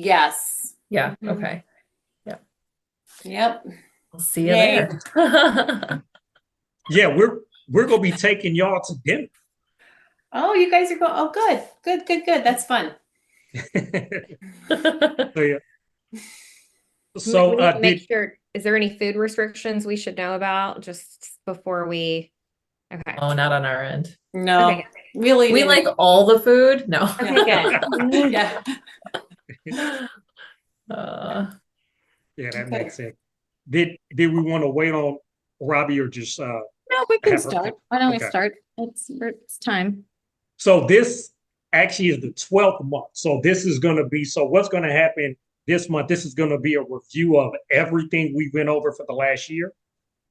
Yes. Yeah. Mhm. Okay. Yeah. Yep. I'll see you Yay. there. Yeah, we're gonna be taking y'all to dinner. Oh, you guys are going. Oh, good. Good, good, good. That's fun. So yeah. We So need to make did sure, is there any food restrictions we should know about just before we, okay. Oh, not on our end. No, Okay. really We didn't. like all the food. No. Okay, good. Yeah. Uh, yeah, that Okay. makes sense. Did we want to wait on Robbie or just No, we can have her? start. Why don't we Okay. start? It's time. So this actually is the 12th month. So this is going to be, so what's going to happen this month? This is going to be a review of everything we went over for the last year.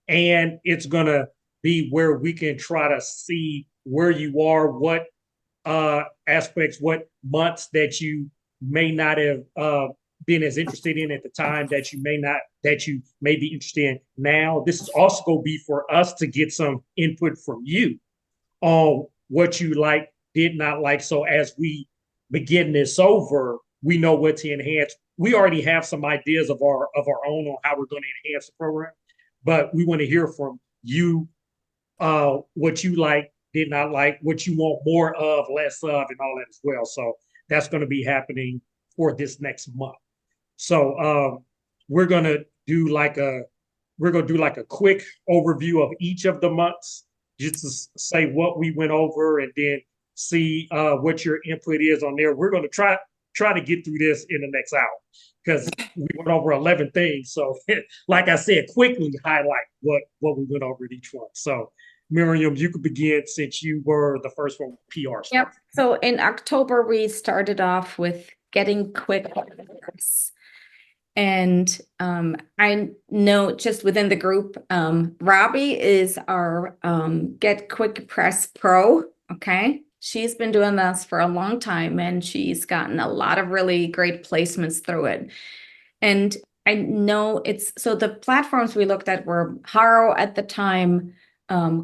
And it's going to be where we can try to see where you are, what aspects, what months that you may not have been as interested in at the time that you may be interested in now. This is also going to be for us to get some input from you on what you like, did not like. So as we begin this over, we know what to enhance. We already have some ideas of our own on how we're going to enhance the program, but we want to hear from you what you like, did not like, what you want more of, less of, and all that as well. So that's going to be happening for this next month. So we're going to do like a quick overview of each of the months, just to say what we went over, and then see what your input is on there. We're going to try to get through this in the next hour because we went over 11 things. So, like I said, quickly highlight what we went over at each one. So, Miriam, you could begin since you were the first one with PR stuff. Yep. So in October, we started off with getting quick press. And I know just within the group, Robbie is our Get Quick Press Pro. Okay. She's been doing this for a long time and she's gotten a lot of really great placements through it. And I know so the platforms we looked at were Haro at the time,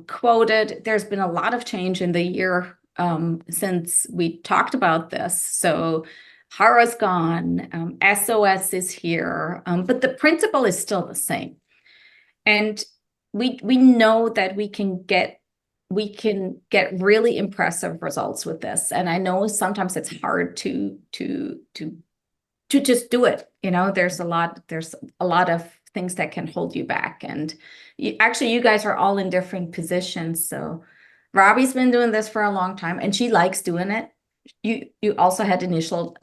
Quoted. There's been a lot of change in the year since we talked about this. So Hara's gone, SOS is here, but the principle is still the same. And we know that we can get really impressive results with this. And I know sometimes it's hard to just do it. You know, there's a lot of things that can hold you back. And you guys are all in different positions. So Robbie's been doing this for a long time and she likes doing it. You also had initial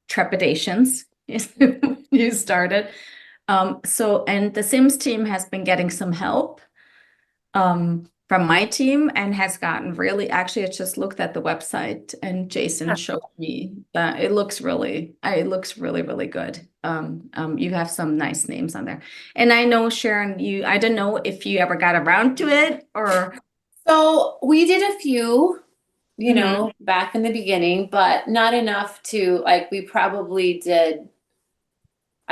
trepidations you started. So, and the Sims team has been getting some help from my team and has gotten really, actually, I just looked at the website and Jason showed me that it looks really, really good. You have some nice names on there. And I know, Sharon, I don't know if you ever got around to it or. So we did a few, you know, back in the beginning, but not enough to, like, I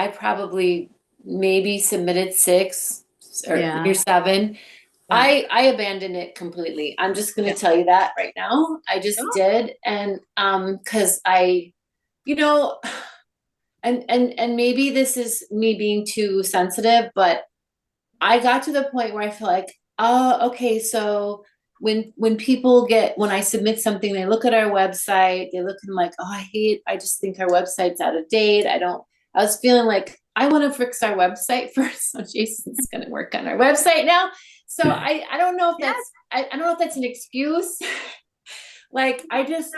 probably maybe submitted 6 or 7. I abandoned it completely. I'm just going to tell you that right now. I just did. And because I, you know, and maybe this is me being too sensitive, but I got to the point where I feel like, oh, okay, so when I submit something, they look at our website, they look and like, oh, I just think our website's out of date. I was feeling like I want to fix our website first. So Jason's going to work on our website now. So I don't know if that's, I don't know if that's an excuse. Like, I just,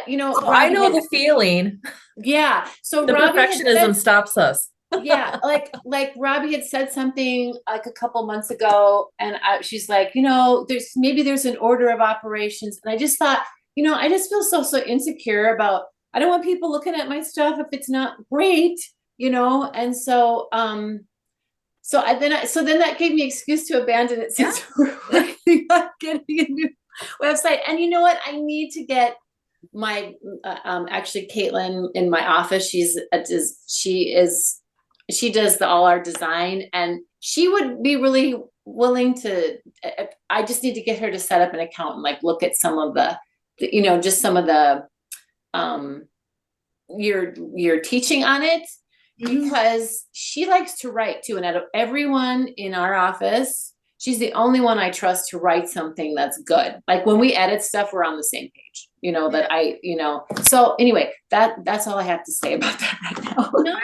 you know, oh, I know the feeling. Yeah. So the perfectionism stops us. Yeah, like Robbie had said something like a couple months ago, and she's like, you know, there's an order of operations, and I just thought, you know, I just feel so insecure about. I don't want people looking at my stuff if it's not great, you know, and so so then that gave me excuse to abandon it since we're working on getting a new website. And you know what? I need to get my actually Caitlin in my office. She does all our design, and she would be really willing to. I just need to get her to set up an account and like look at some of the you know, just some of the your teaching on it, because she likes to write too. And out of everyone in our office, she's the only one I trust to write something that's good. Like when we edit stuff, we're on the same page, so anyway, that's all I have to say about that right now. No,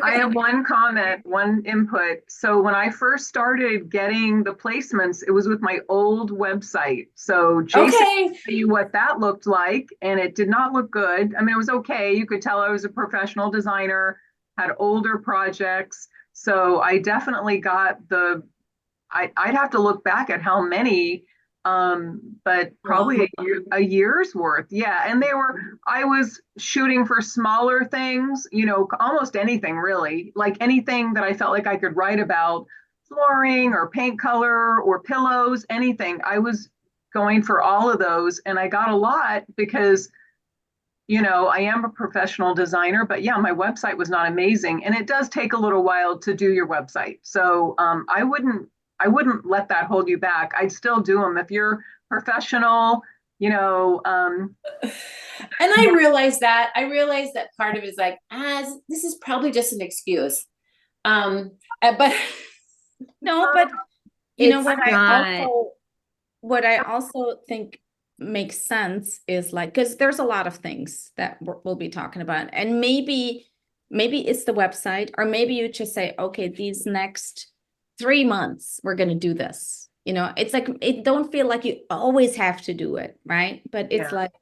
I have one comment, one input. So when I first started getting the placements, it was with my old website. So Jason Okay. tell you what that looked like, and it did not look good. I mean, it was okay. You could tell I was a professional designer, had older projects. So I definitely got I'd have to look back at how many, but probably a year's worth. Yeah. And I was shooting for smaller things, almost anything really, like anything that I felt like I could write about, flooring or paint color or pillows, anything. I was going for all of those, and I got a lot because I am a professional designer, but yeah, my website was not amazing. And it does take a little while to do your website. So I wouldn't let that hold you back. I'd still do them if you're professional, And I realize that part of it is like, this is probably just an excuse. But No, but It's what I also think makes sense is like, because there's a lot of things that we'll be talking about, and maybe it's the website, or maybe you just say, okay, these next 3 months we're going to do this. It's like, it don't feel like you always have to do it, right? But it's like,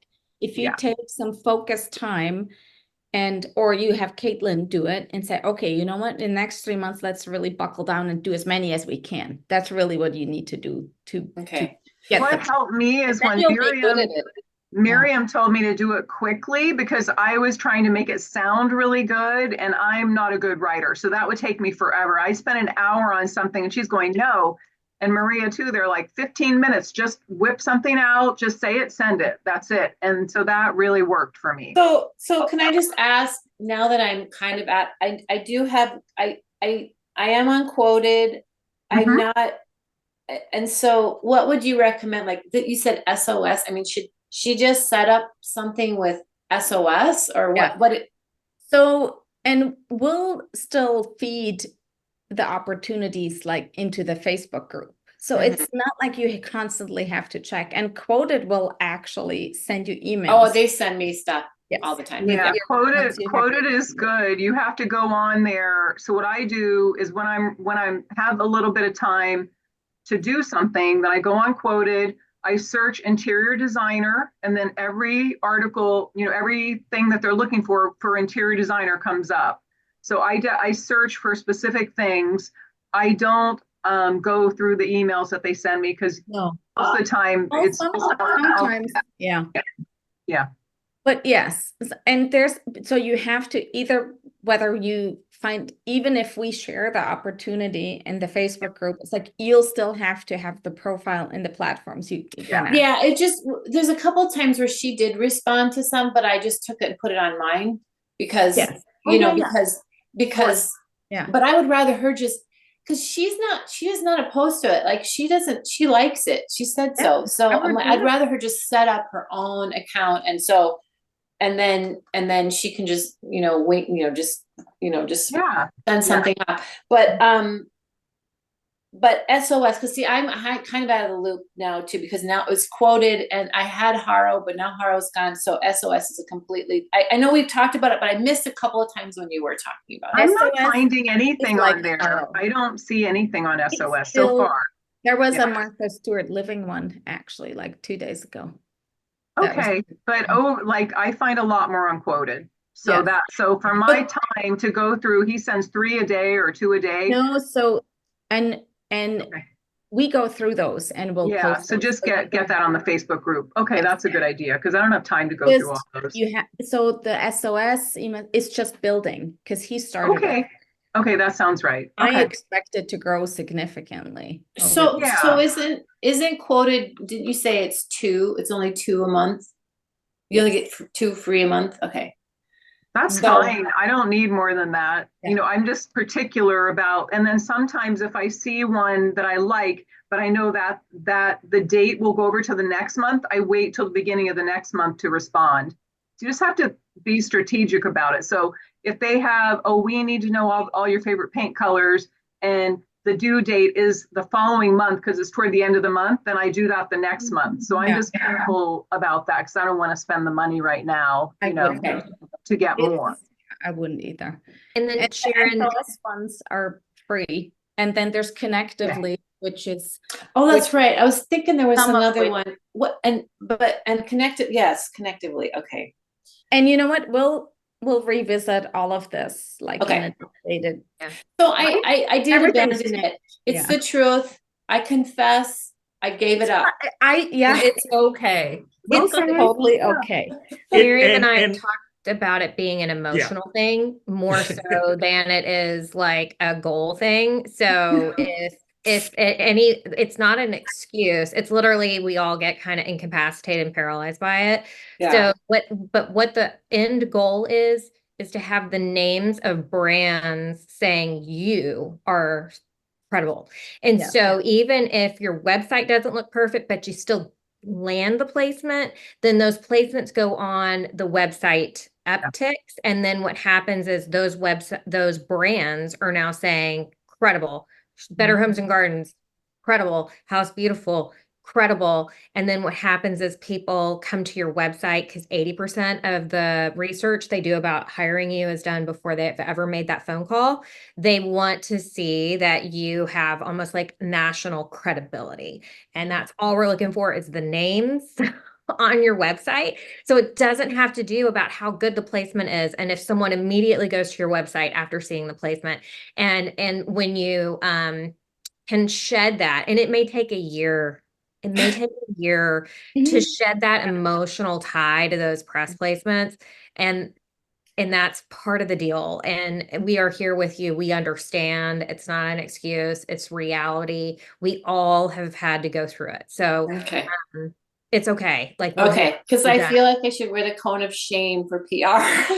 if you take some focused time, or you have Caitlin do it and say, okay, you know what, in the next 3 months, let's really buckle down and do as many as we can. That's really what you need to do to get what them. helped me is when Miriam told me to do it quickly, because I was trying to make it sound really good, and I'm not a good writer. So that would take me forever. I spent an hour on something and she's going, no. And Maria too, they're like 15 minutes, just whip something out, just say it, send it. That's it. And so that really worked for me. So can I just ask, now that I'm kind of I do have, I am unquoted. I'm not. And so what would you recommend? Like that you said SOS. I mean, should she just set up something with SOS, or what? So, and we'll still feed the opportunities like into the Facebook group. So it's not like you constantly have to check, and Quoted will actually send you emails. Oh, they send me stuff Yes. all the time. Yeah, Once you quoted is good. You have to go on there. So what I do is when I'm have a little bit of time to do something, then I go on Quoted, I search interior designer, and then every article, everything that they're looking for interior designer comes up. So I search for specific things. I don't go through the emails that they send me, because most of the time it's sometimes, yeah. But yes, and so you have to either, whether you find, even if we share the opportunity in the Facebook group, it's like, you'll still have to have the profile in the platforms. Yeah, there's a couple of times where she did respond to some, but I just took it and put it on mine because, because but I would rather her just, because she is not opposed to it. Like she likes it. She said so. So I'm like, I'd rather her just set up her own account. And so, and then she can just, wait, just send something up. But SOS, because see, I'm kind of out of the loop now too, because now it's Quoted, and I had Haro, but now Haro's gone. So SOS is a completely, I know we've talked about it, but I missed a couple of times when you were talking about it. I'm not finding anything on there. Haro. I don't see anything on SOS so far. There was a Martha Stewart Living one actually, like 2 days ago. Okay, but I find a lot more on Quoted. So for my time to go through, he sends 3 a day or 2 a day. No, so and we go through those and we'll post so those. just get that on the Facebook group. Okay, that's a good idea, because I don't have time to go through all those. So the SOS email is just building, because he started. Okay, that sounds right. I expect it to grow significantly. So isn't Quoted, did you say it's 2? It's only 2 a month? You only get 2 free a month? Okay. That's fine. I don't need more than that. I'm just particular about, and then sometimes if I see one that I like, but I know that the date will go over to the next month, I wait till the beginning of the next month to respond. So you just have to be strategic about it. So if they have, oh, we need to know all your favorite paint colors, and the due date is the following month because it's toward the end of the month, then I do that the next month. So I'm Yeah. just careful about that because I don't want to spend the money right now, I you know, wouldn't. to get more. I wouldn't either. And then And Sharon, the SLS funds are free. And then there's Connectively, which is, Oh, that's right. I was thinking there was Some of another which- one. What, and connected, yes, connectively. Okay. and you know what, we'll revisit all of this, like in Okay. an updated. So I did Everything's abandon it. It's yeah. the truth. I confess, I gave it up. Yeah, It's okay. it's Okay. totally okay. Miriam and and- I and- talked about it being an emotional thing more so than it is like a goal thing. So if any, it's not an excuse. It's literally we all get kind of incapacitated and paralyzed by it. Yeah. So what the end goal is to have the names of brands saying you are credible. And Yeah. so even if your website doesn't look perfect, but you still land the placement, then those placements go on the website upticks. And then what happens is those brands are now saying credible, Better Homes and Gardens, credible, House Beautiful, credible. And then what happens is people come to your website because 80% of the research they do about hiring you is done before they've ever made that phone call. They want to see that you have almost like national credibility. And that's all we're looking for is the names on your website. So it doesn't have to do about how good the placement is. And if someone immediately goes to your website after seeing the placement and when you can shed that, and it may take a year. It may take a year to shed that emotional tie to those press placements. And that's part of the deal. And we are here with you. We understand it's not an excuse. It's reality. We all have had to go through it. So Okay. it's okay. Like, we're Okay. Because we're I done. feel like I should wear the cone of shame for PR.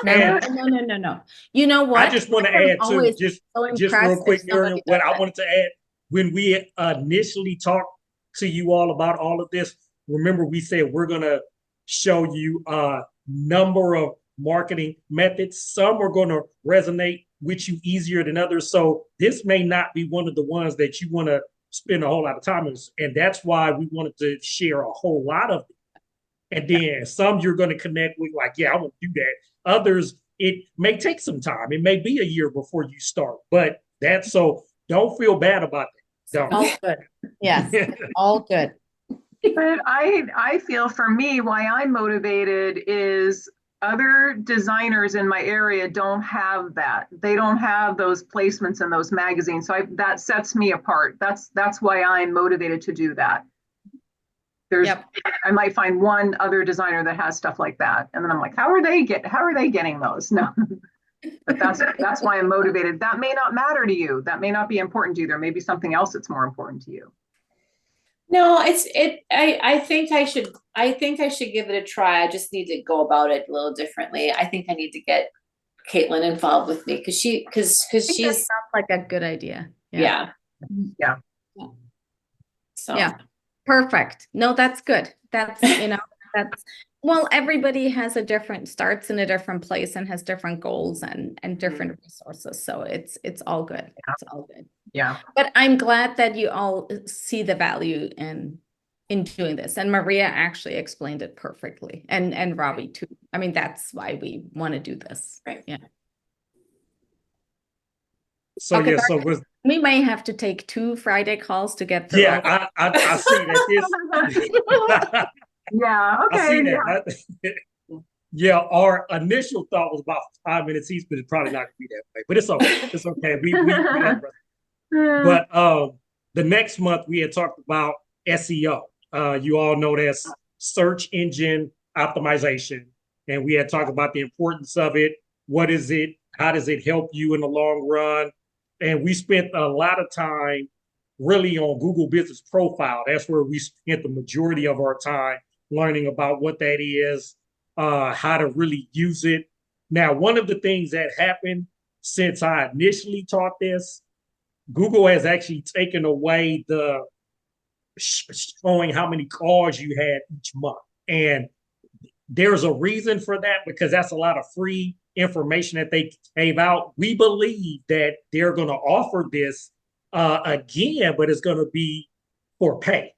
And No. You know what? I just want to I'm add to always just so real impressed quick, if somebody Miriam, what does I that. wanted to add, when we initially talked to you all about all of this, remember we said we're going to show you a number of marketing methods. Some are going to resonate with you easier than others. So this may not be one of the ones that you want to spend a whole lot of time on. And that's why we wanted to share a whole lot of it. And then some you're going to connect with, like, yeah, I want to do that. Others, it may take some time. It may be a year before you start, but that's so don't feel bad about that. All Don't. good. Yes, all good. But I feel for me, why I'm motivated is other designers in my area don't have that. They don't have those placements in those magazines. So that sets me apart. That's why I'm motivated to do that. I might find one other designer that has stuff like that. And then I'm like, how are they getting those? No. But that's why I'm motivated. That may not matter to you. That may not be important to you. There may be something else that's more important to you. No, I think I should give it a try. I just need to go about it a little differently. I think I need to get Caitlin involved with me because I think that she's sounds like a good idea. yeah. Yeah. So Yeah. Perfect. No, that's good. That's, that's, well, everybody has starts in a different place and has different goals and different resources. So it's all good. It's all good. Yeah. But I'm glad that you all see the value in doing this. And Maria actually explained it perfectly. And Robbie too. I mean, that's why we want to do this. Right. Yeah. So Okay, yeah, so was We may have to take 2 Friday calls to get through. all yeah, I see that Yeah. I see Okay. that. Yeah, our initial thought was about 5 minutes each, but it's probably not gonna be that way. But it's okay. It's okay. We have Yeah. But the next month we had talked about SEO. You all know that's search engine optimization. And we had talked about the importance of it. What is it? How does it help you in the long run? And we spent a lot of time really on Google Business Profile. That's where we spent the majority of our time learning about what that is, how to really use it. Now, one of the things that happened since I initially taught this, Google has actually taken away the showing how many calls you had each month. And there's a reason for that because that's a lot of free information that they gave out. We believe that they're going to offer this again, but it's going to be for pay.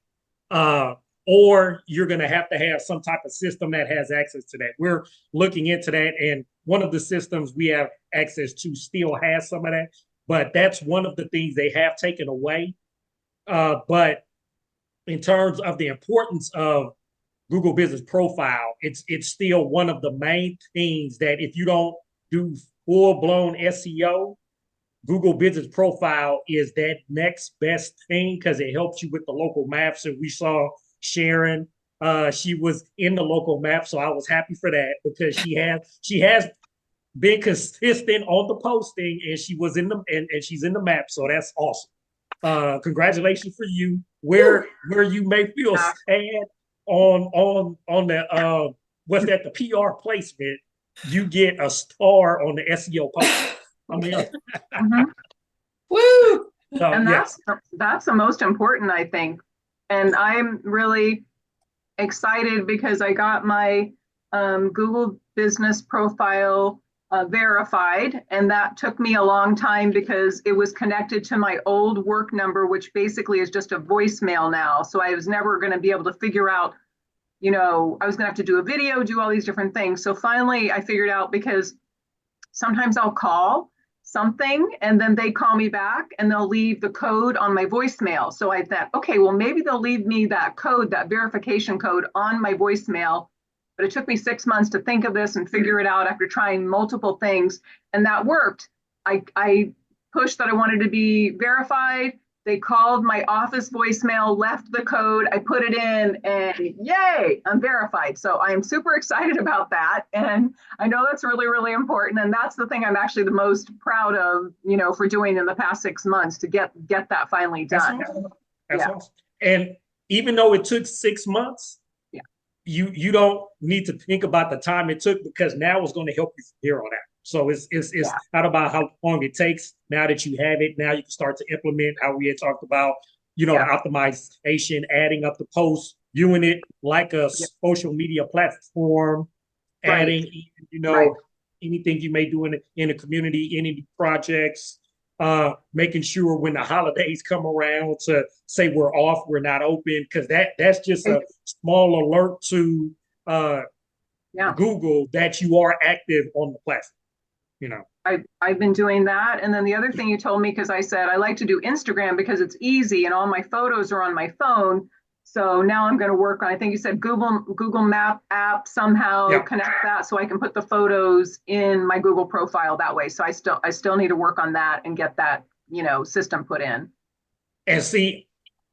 Or you're going to have some type of system that has access to that. We're looking into that. And one of the systems we have access to still has some of that, but that's one of the things they have taken away. But in terms of the importance of Google Business Profile, it's still one of the main things that if you don't do full-blown SEO, Google Business Profile is that next best thing because it helps you with the local maps. And we saw Sharon, she was in the local map, so I was happy for that because she has been consistent on the posting, and she was in the and she's in the map, so that's awesome. Congratulations for you. Where you may feel sad on the what's that, the PR placement, you get a star on the SEO post. I mean, Woo! so, And yeah. that's the most important, I think. And I'm really excited because I got my Google Business Profile verified, and that took me a long time because it was connected to my old work number, which basically is just a voicemail now. So I was never going to be able to figure out, I was going to have to do a video, do all these different things. So finally I figured out, because sometimes I'll call something and then they call me back and they'll leave the code on my voicemail. So I thought, okay, well, maybe they'll leave me that code, that verification code on my voicemail. But it took me 6 months to think of this and figure it out after trying multiple things. And that worked. I pushed that I wanted to be verified. They called my office voicemail, left the code, I put it in, and yay, I'm verified. So I am super excited about that. And I know that's really, really important. And that's the thing I'm actually the most proud of, for doing in the past 6 months to get that finally done. That's awesome. And even though it took 6 months, you don't need to think about the time it took, because now it's going to help you from here on out. So it's not about how long it takes. Now that you have it, now you can start to implement how we had talked about, the optimization, adding up the posts, viewing it like a social media platform, adding, anything you may do in the community, any projects, making sure when the holidays come around to say we're off, we're not open, because that's just a small alert to Google that you are active on the platform. I've been doing that. And then the other thing you told me, because I said I like to do Instagram because it's easy and all my photos are on my phone. So now I'm going to work on, I think you said Google Map app, somehow connect that so I can put the photos in my Google profile that way. So I still need to work on that and get that, system put in. And see,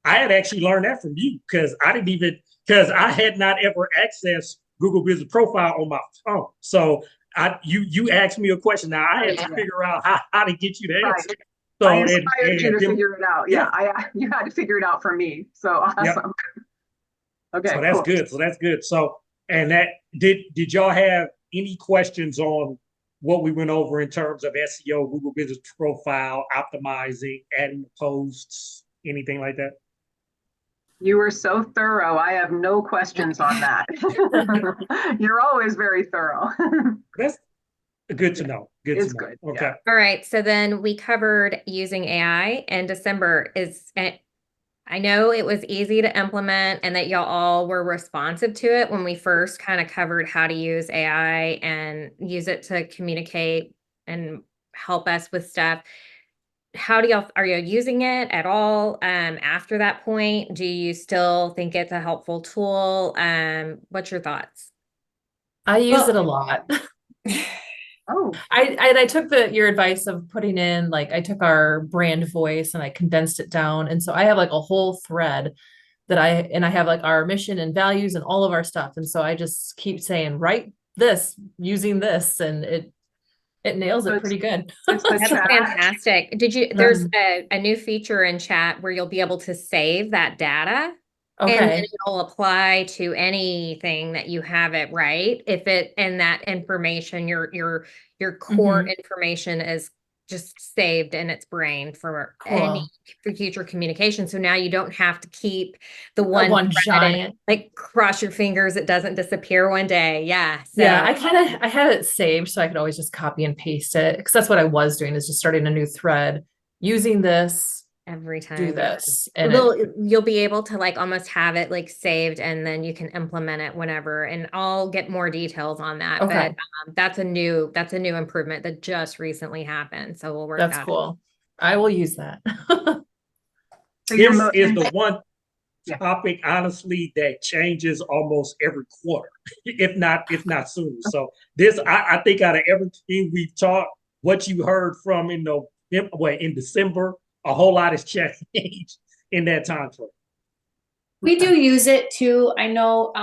I had actually learned that from you because I had not ever accessed Google Business Profile on my phone. So you asked me a question. Now I had to figure out how to get you the answer. So I inspired you to figure it out. You had to figure it out for me. So awesome. Okay. So that's good. So that's good. So, and that did y'all have any questions on what we went over in terms of SEO, Google Business Profile, optimizing, adding the posts, anything like that? You were so thorough. I have no questions on that. You're always very thorough. That's good to know. It's good. Okay. All right. So then we covered using AI, and December I know it was easy to implement and that y'all all were responsive to it when we first kind of covered how to use AI and use it to communicate and help us with stuff. Are you using it at all after that point? Do you still think it's a helpful tool? What's your thoughts? I use it a lot. Oh, I took your advice of putting in, I took our brand voice and I condensed it down. And so I have a whole thread that I have our mission and values and all of our stuff. And so I just keep saying, write this using this, and it nails it pretty good. That's fantastic. There's a new feature in chat where you'll be able to save that data. Okay. And then it'll apply to anything that you have it, right? And that information, your core information is just saved in its brain for Cool. for future communication. So now you don't have to keep the one One thread and, giant. like, cross your fingers it doesn't disappear one day. Yeah. So Yeah, I had it saved so I could always just copy and paste it because that's what I was doing, is just starting a new thread using this, every time. do this. And You'll be able to, like, almost have it, like, saved, and then you can implement it whenever, and I'll get more details on that. Okay. But that's a new improvement that just recently happened. So we'll work that's that out. cool. I will use that. So your This mo- is the one Yeah. topic, honestly, that changes almost every quarter, if not sooner. So this, I think out of everything we've talked, what you heard from in December, a whole lot has changed in that time frame. We do use it too. I know,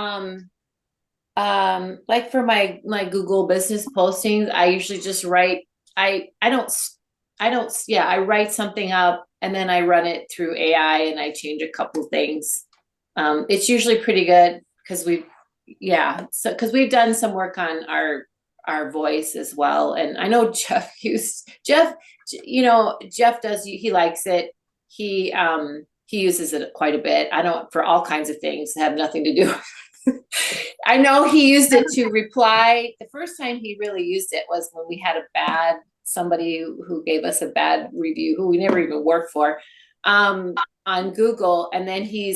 like for my Google business postings, I usually just write, I write something up and then I run it through AI and I change a couple things. It's usually pretty good because we've done some work on our voice as well. And I know Jeff, he likes it. He uses it quite a bit. I don't, for all kinds of things that have nothing to do. I know he used it to reply. The first time he really used it was when we had somebody who gave us a bad review, who we never even worked for, on Google. And then he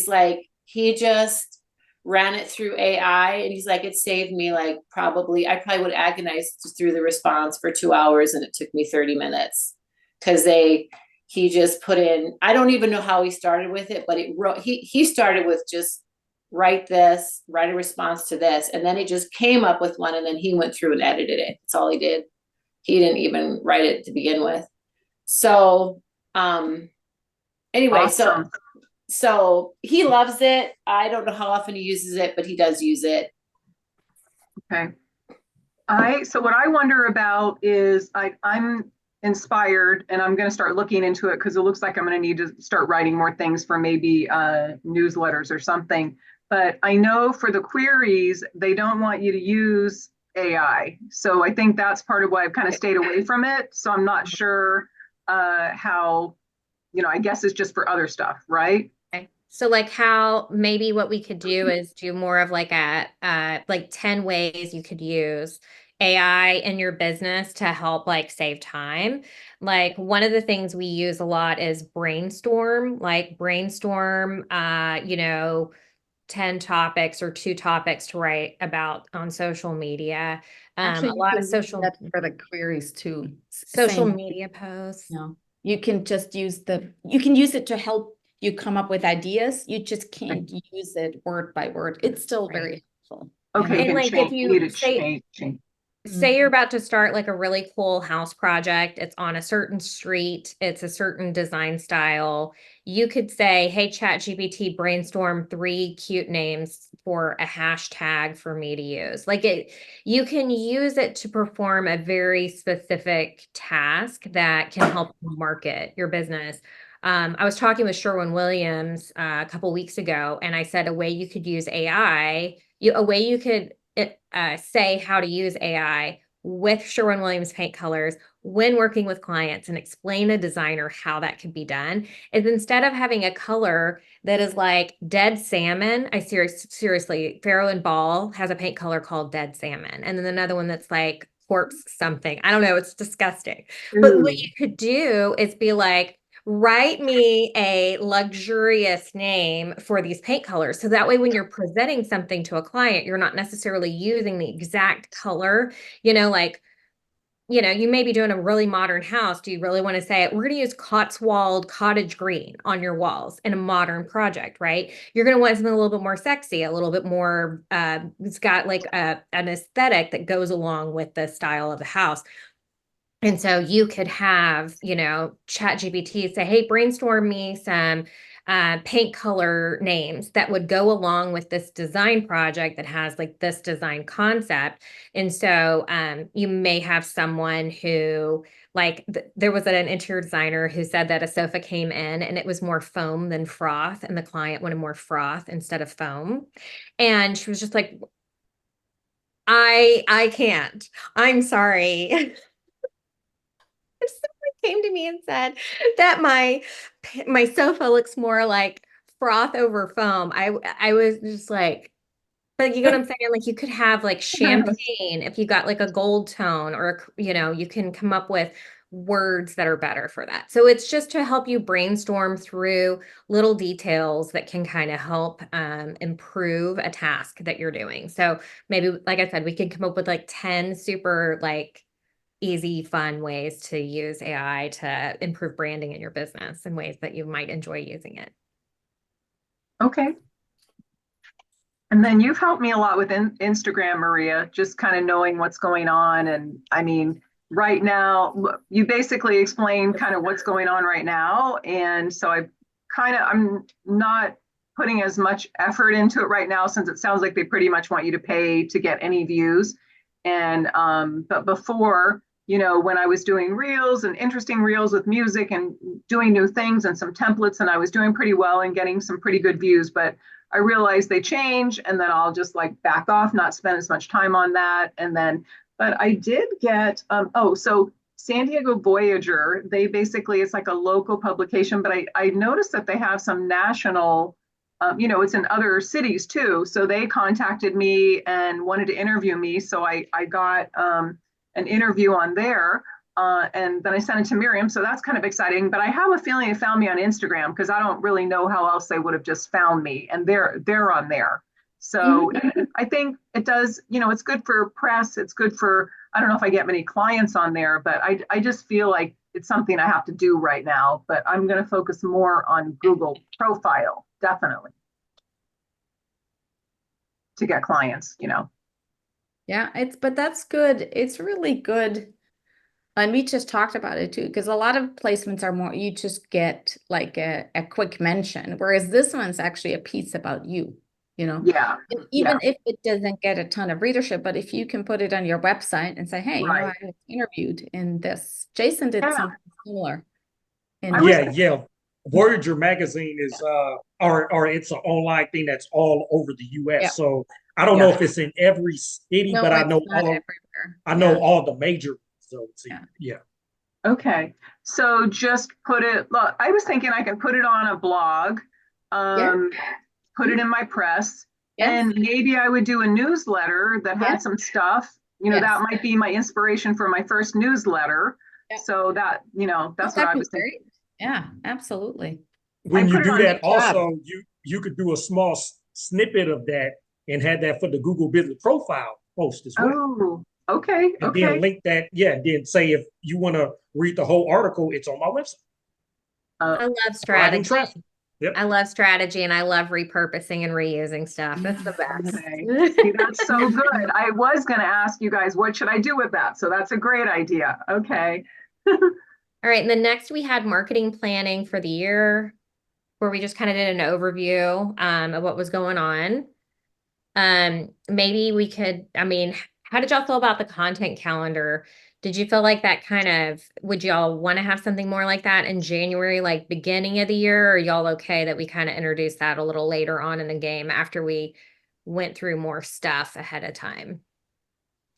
just ran it through AI and he's like, it saved me I probably would agonize through the response for 2 hours and it took me 30 minutes. Cause he just put in, I don't even know how he started with it, but he started with just write a response to this. And then it just came up with one and then he went through and edited it. That's all he did. He didn't even write it to begin with. So, anyway, Awesome. so he loves it. I don't know how often he uses it, but he does use it. Okay. So what I wonder about is I'm inspired and I'm going to start looking into it because it looks like I'm going to need to start writing more things for maybe newsletters or something. But I know for the queries, they don't want you to use AI. So I think that's part of why I've kind of stayed away from it. So I'm not sure how, I guess it's just for other stuff, right? Okay. So, like, how maybe what we could do is do more of like 10 ways you could use AI in your business to help, like, save time. Like, one of the things we use a lot is Brainstorm, 10 topics or 2 topics to write about on social media. Actually, A you lot can of use social that for the queries too. social Same. media posts. No, you can just you can use it to help you come up with ideas. You just can't use it word by word. It's still very helpful. Okay. And, like, if you change. say you're about to start, like, a really cool house project, it's on a certain street, it's a certain design style, you could say, hey, ChatGPT, brainstorm 3 cute names for a hashtag for me to use. You can use it to perform a very specific task that can help you market your business. I was talking with Sherwin-Williams a couple weeks ago, and I said a way you could use AI, a way you could say how to use AI with Sherwin-Williams paint colors when working with clients and explain a designer how that could be done is, instead of having a color that is like dead salmon, seriously, Farrow and Ball has a paint color called dead salmon, and then another one that's like corpse something. I don't know, it's disgusting. But what you could do is be like, write me a luxurious name for these paint colors. So that way, when you're presenting something to a client, you're not necessarily using the exact color, you may be doing a really modern house. Do you really want to say, we're going to use Cotswold cottage green on your walls in a modern project, right? You're going to want something a little bit more sexy, a little bit more, it's got like an aesthetic that goes along with the style of the house. And so you could have, ChatGPT say, hey, brainstorm me some paint color names that would go along with this design project that has like this design concept. And so you may have someone who, there was an interior designer who said that a sofa came in and it was more foam than froth, and the client wanted more froth instead of foam. And she was just like, I can't. I'm sorry. came to me and said that my sofa looks more like froth over foam. I was just like, but you know what I'm saying? Like you could have like champagne if you got like a gold tone or, you know, you can come up with words that are better for that. So it's just to help you brainstorm through little details that can kind of help improve a task that you're doing. So maybe, like I said, we could come up with like 10 super like easy, fun ways to use AI to improve branding in your business in ways that you might enjoy using it. Okay. And then you've helped me a lot with Instagram, Maria, just kind of knowing what's going on. And I mean, right now, you basically explained kind of what's going on right now. And so I'm not putting as much effort into it right now, since it sounds like they pretty much want you to pay to get any views. And, but before, you know, when I was doing reels and interesting reels with music and doing new things and some templates, and I was doing pretty well and getting some pretty good views, but I realized they change, and then I'll just like back off, not spend as much time on that. And then, but I did get, so San Diego Voyager, they basically, it's like a local publication, but I noticed that they have some national, you know, it's in other cities too. So they contacted me and wanted to interview me. So I got an interview on there. And then I sent it to Miriam. So that's kind of exciting. But I have a feeling they found me on Instagram, because I don't really know how else they would have just found me. And they're on there. So I think it does, you know, it's good for press. It's good for, I don't know if I get many clients on there, but I just feel like it's something I have to do right now. But I'm going to focus more on Google profile, definitely, to get clients, you know. Yeah, but that's good. It's really good. And we just talked about it too, because a lot of placements are more, you just get like a quick mention, whereas this one's actually a piece about you, you know? Yeah. And even if it doesn't get a ton of readership, but if you can put it on your website and say, hey, you know, Right. I was interviewed in this. Jason did Yeah. something similar. Yeah. Voyager magazine is or it's an online thing that's all over the US. Yeah. So I don't know if it's in every city, No, but I it's know not all everywhere. I know Yeah. all the major zones. Yeah. Yeah. Okay, so just put it, look, I was thinking I can put it on a blog, put it in my press, Yes. and maybe I would do a newsletter that had Yes. some stuff. You know, Yes. that might be my inspiration for my first newsletter. Yeah. So that, you know, that's what I was thinking. Great. Yeah, absolutely. When you put it do on that, the job. also you could do a small snippet of that and have that for the Google Business Profile post as well. Oh, okay, And okay. then link that, then say if you want to read the whole article, it's on my website. I love Driving strategy. traffic. Yep. I love strategy, and I love repurposing and reusing stuff. That's the best. Okay. See, that's so good. I was going to ask you guys, what should I do with that? So that's a great idea. Okay. All right. And then next we had marketing planning for the year, where we just kind of did an overview of what was going on. Maybe we could, I mean, how did y'all feel about the content calendar? Did you feel like that would y'all want to have something more like that in January, like beginning of the year? Or are y'all okay that we kind of introduced that a little later on in the game after we went through more stuff ahead of time?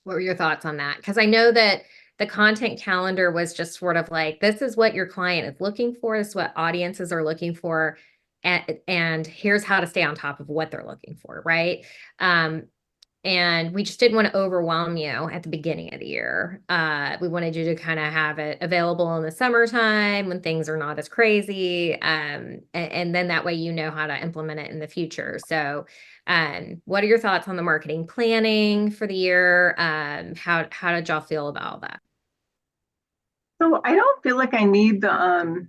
What were your thoughts on that? Because I know that the content calendar was just sort of like, this is what your client is looking for. This is what audiences are looking for. And here's how to stay on top of what they're looking for, right? And we just didn't want to overwhelm you at the beginning of the year. We wanted you to kind of have it available in the summertime when things are not as crazy. And then that way you know how to implement it in the future. So what are your thoughts on the marketing planning for the year? How did y'all feel about that? So I don't feel like I need the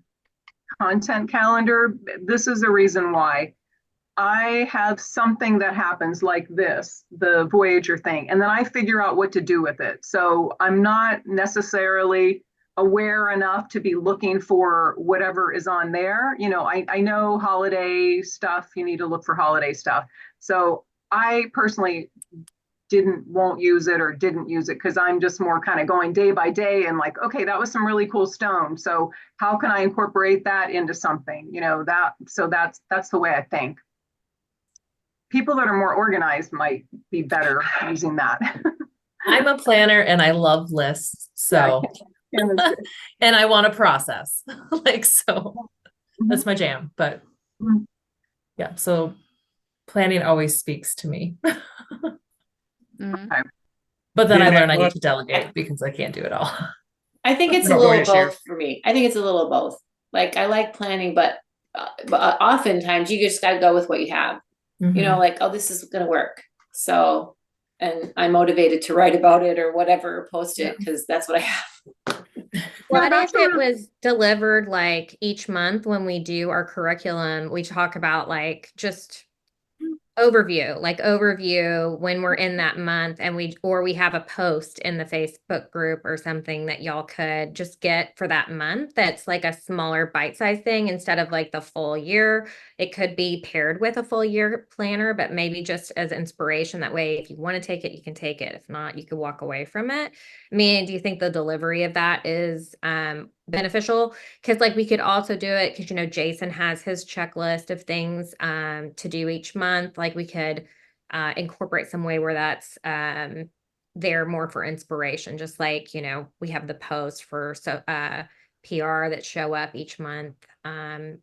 content calendar. This is the reason why. I have something that happens like this, the Voyager thing, and then I figure out what to do with it. So I'm not necessarily aware enough to be looking for whatever is on there. You know, I know holiday stuff, you need to look for holiday stuff. So I personally won't use it or didn't use it, because I'm just more kind of going day by day and like, okay, that was some really cool stone. So how can I incorporate that into something? You know, that's the way I think. People that are more organized might be better using that. I'm a planner and I love lists. So and I want to process. Like, so that's my jam. But Mhm. yeah, so planning always speaks to me. Mhm. But then I Then that learn I need month- to delegate because I can't do it all. I think it's a No, go little ahead, Sharon. both for me. I think it's a little both. Like I like planning, but oftentimes you just gotta go with what you have. You know, like, oh, this is gonna work. So, and I'm motivated to write about it or whatever, or post it, because that's what I have. What that's if it what- was delivered like each month when we do our curriculum, we talk about like just overview when we're in that month and we have a post in the Facebook group or something that y'all could just get for that month that's like a smaller bite-sized thing instead of like the full year. It could be paired with a full year planner, but maybe just as inspiration. That way, if you want to take it, you can take it. If not, you could walk away from it. I mean, do you think the delivery of that is beneficial? Because like we could also do it because Jason has his checklist of things to do each month. Like we could incorporate some way where that's there more for inspiration. Just like we have the post for PR that show up each month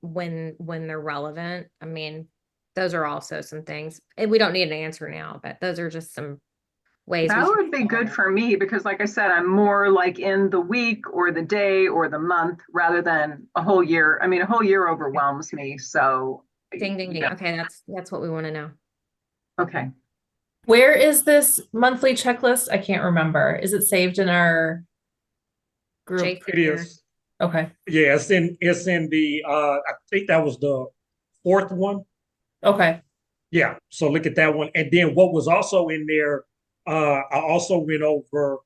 when they're relevant. I mean, those are also some things. And we don't need an answer now, but those are just some ways That we can would be good for me because like I said, I'm more like in the week or the day or the month rather than a whole year. I mean, a whole year overwhelms me. So ding ding ding. yeah. Okay, that's what we want to know. Okay. Where is this monthly checklist? I can't remember. Is it saved in our group? Jason It here. is. Okay. Yeah, it's in the I think that was the fourth one. Okay. Yeah, so look at that one. And then what was also in there, I also went over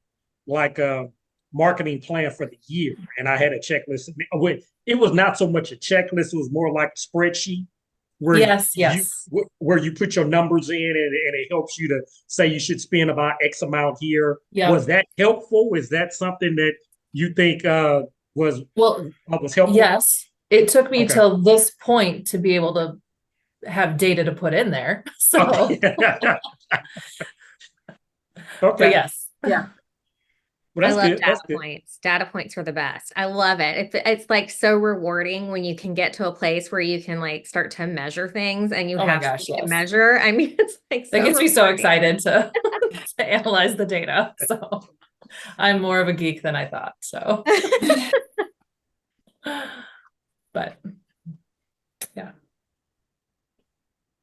like a marketing plan for the year, and I had a checklist. It was not so much a checklist; it was more like a spreadsheet where Yes. where you put your numbers in, and it helps you to say you should spend about X amount here. Yeah. Was that helpful? Is that something that you think was Well, helpful? yes. It took me Okay. till this point to be able to have data to put in there. So, Okay. but Okay. yes. Yeah. Well, I that's love good. That's data good. points. Data points are the best. I love it. It's like so rewarding when you can get to a place where you can like start to measure things and you Oh my have gosh, something to yes. measure. I mean, it's like That so gets me so rewarding. excited to analyze the data. So I'm more of a geek than I thought. So, but yeah.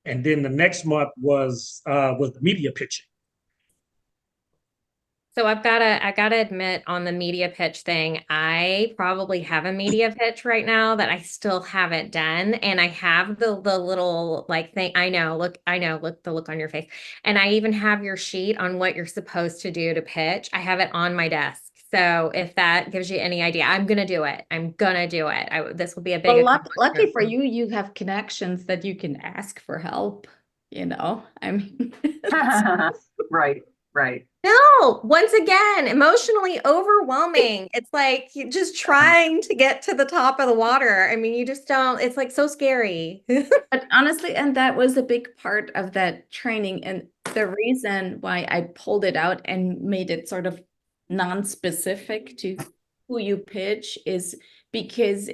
And then the next month was the media pitching. So I gotta admit on the media pitch thing, I probably have a media pitch right now that I still haven't done. And I have the little like thing. I know, look the look on your face. And I even have your sheet on what you're supposed to do to pitch. I have it on my desk. So if that gives you any idea, I'm gonna do it. This will be a big Well, lucky accomplishment for you, you have connections that you can ask for help. I mean, Right. Right. No, once again, emotionally overwhelming. It's like you're just trying to get to the top of the water. I mean, you just don't, it's like so scary. but honestly, and that was a big part of that training. And the reason why I pulled it out and made it sort of non-specific to who you pitch is because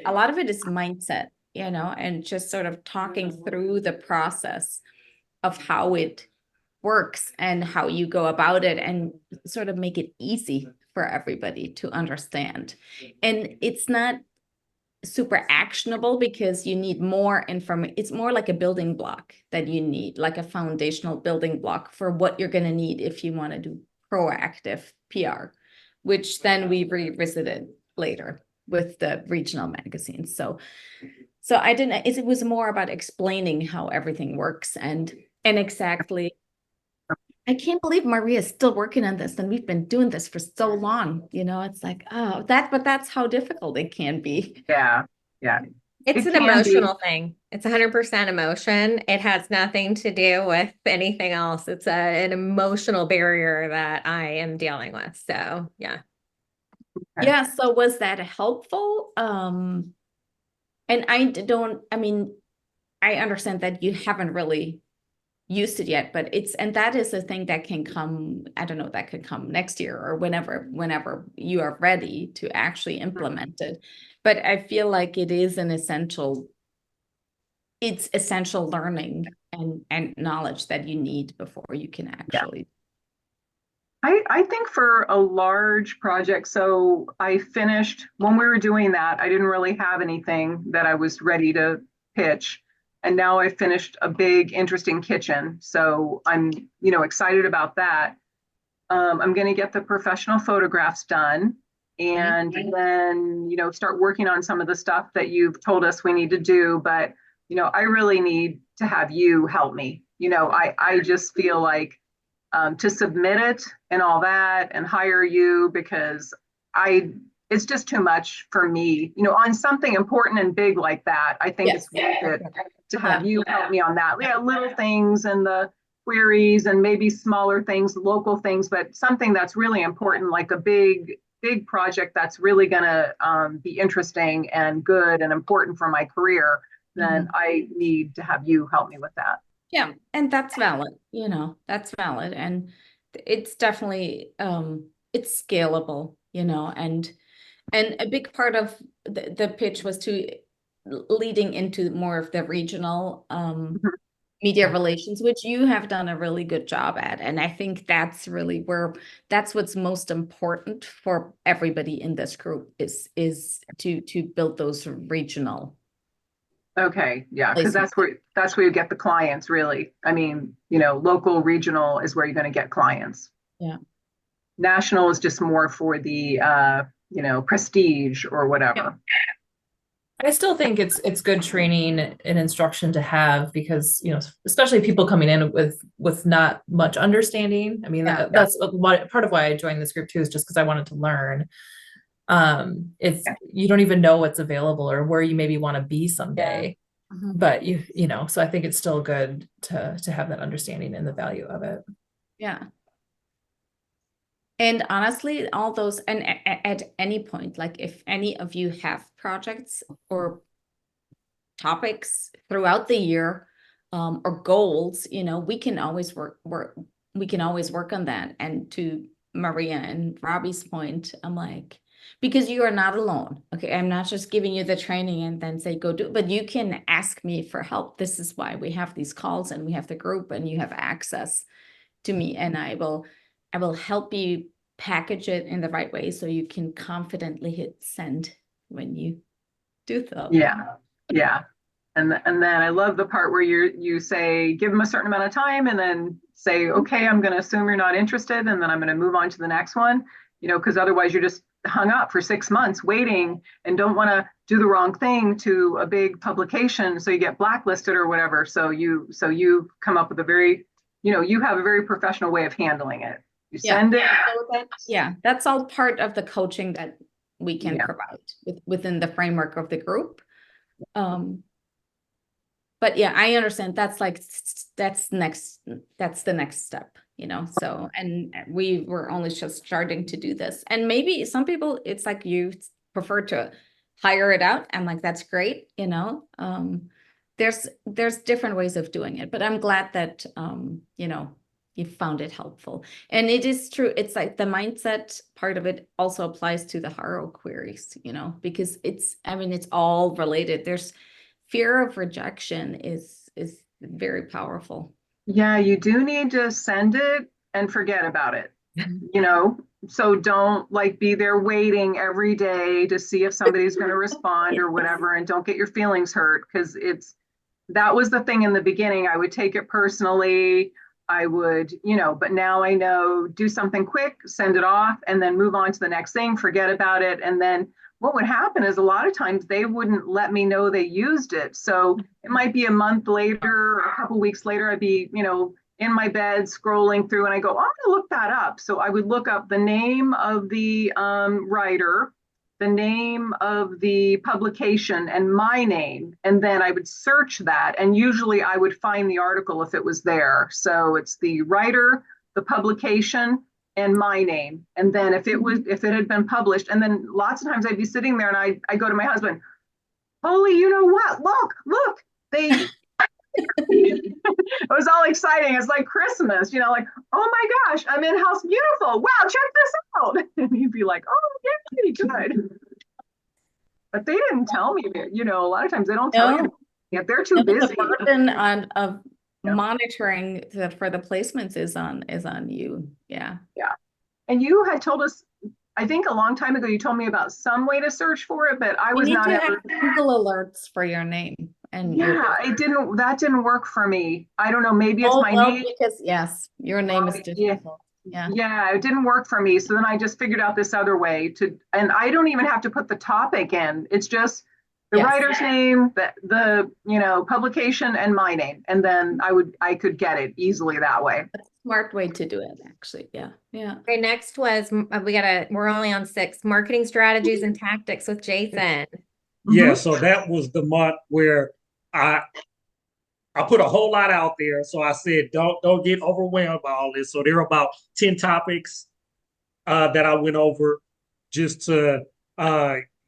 a lot of it is mindset, and just sort of talking through the process of how it works and how you go about it and sort of make it easy for everybody to understand. And it's not super actionable because you need more information. It's more like a building block that you need, like a foundational building block for what you're going to need if you want to do proactive PR, which then we revisited later with the regional magazines. So it was more about explaining how everything works and exactly. I can't believe Maria's still working on this and we've been doing this for so long. It's like, but that's how difficult it can be. Yeah. Yeah. It's It an can be. emotional thing. It's 100% emotion. It has nothing to do with anything else. It's an emotional barrier that I am dealing with. So yeah. Okay. Yeah. So was that helpful? And I understand that you haven't really used it yet, but and that is a thing that can come, I don't know, that could come next year or whenever you are ready to actually implement it. But I feel like it is it's essential learning and knowledge that you need before you can actually. I think for a large project, so I finished, when we were doing that, I didn't really have anything that I was ready to pitch. And now I finished a big, interesting kitchen. So I'm, excited about that. I'm going to get the professional photographs done and then, start working on some of the stuff that you've told us we need to do. But, I really need to have you help me. I just feel like to submit it and all that and hire you because it's just too much for me, on something important and big like that. I think it's worth it to have you help me on that. Yeah, little things and the queries and maybe smaller things, local things, but something that's really important, like a big project that's really going to be interesting and good and important for my career, then I need to have you help me with that. Yeah, and that's valid, that's valid. And it's definitely it's scalable, and a big part of the pitch was to leading into more of the regional media relations, which you have done a really good job at. And I think that's really that's what's most important for everybody in this group is to build those regional. Okay, yeah, because that's where you get the clients, really. I mean, local, regional is where you're going to get clients. Yeah. National is just more for the prestige or whatever. Yeah. I still think it's good training and instruction to have because, especially people coming in with not much understanding. I mean, that's part of why I joined this group too, is just because I wanted to learn. If you don't even know what's available or where you maybe want to be someday, but so I think it's still good to have that understanding and the value of it. Yeah. And honestly, all those, and at any point, like if any of you have projects or topics throughout the year, or goals, we can always work on that. And to Maria and Robbie's point, I'm like, because you are not alone. Okay. I'm not just giving you the training and then say, go do it, but you can ask me for help. This is why we have these calls and we have the group and you have access to me, and I will help you package it in the right way so you can confidently hit send when you do so. Yeah. And then I love the part where you say, give them a certain amount of time and then say, okay, I'm going to assume you're not interested. And then I'm going to move on to the next one, because otherwise you're just hung up for 6 months waiting and don't want to do the wrong thing to a big publication. So you get blacklisted or whatever. So you come up with a very, you have a very professional way of handling it. You send it. Yeah, that's all part of the coaching that we can provide within the framework of the group. But yeah, I understand that's the next step, so, and we were only just starting to do this. And maybe some people, it's like you prefer to hire it out. I'm like, that's great. There's different ways of doing it, but I'm glad that, you found it helpful. And it is true. It's like the mindset part of it also applies to the HARO queries, because it's all related. There's fear of rejection is very powerful. Yeah, you do need to send it and forget about it, so don't be there waiting every day to see if somebody's going to respond or whatever, and don't get your feelings hurt, because that was the thing in the beginning. I would take it personally. I would, but now I know, do something quick, send it off, and then move on to the next thing, forget about it. And then what would happen is a lot of times they wouldn't let me know they used it. So it might be a month later, or a couple weeks later, I'd be, in my bed scrolling through and I go, I'm going to look that up. So I would look up the name of the writer, the name of the publication, and my name. And then I would search that. And usually I would find the article if it was there. So it's the writer, the publication, and my name. And then if it had been published, and then lots of times I'd be sitting there and I go to my husband, holy, you know what? Look, they It was all exciting. It's like Christmas, you know, like, oh my gosh, I'm in House Beautiful. Wow, check this out. And you'd be like, oh, yay, good. But they didn't tell me, you know, a lot of times they don't tell you No. if they're too No, the busy. burden of Yeah. monitoring for the placements is on you. Yeah. And you had told us, I think a long time ago, you told me about some way to search for it, but I You was need not to ever. have Google alerts for your name and your Yeah, that didn't work for me. I don't know, maybe it's Oh, my well, name. because yes, your name is Yeah. difficult. Yeah. Yeah, it didn't work for me. So then I just figured out this other way to, and I don't even have to put the topic in. It's just the Yes. writer's name, the you know, publication and my name. And then I could get it easily that way. That's a smart way to do it, actually. Yeah. Yeah. Okay, next was, we're only on 6, marketing strategies and tactics with Jason. Yeah, Mhm. so that was the month where I put a whole lot out there. So I said, don't get overwhelmed by all this. So there are about 10 topics that I went over just to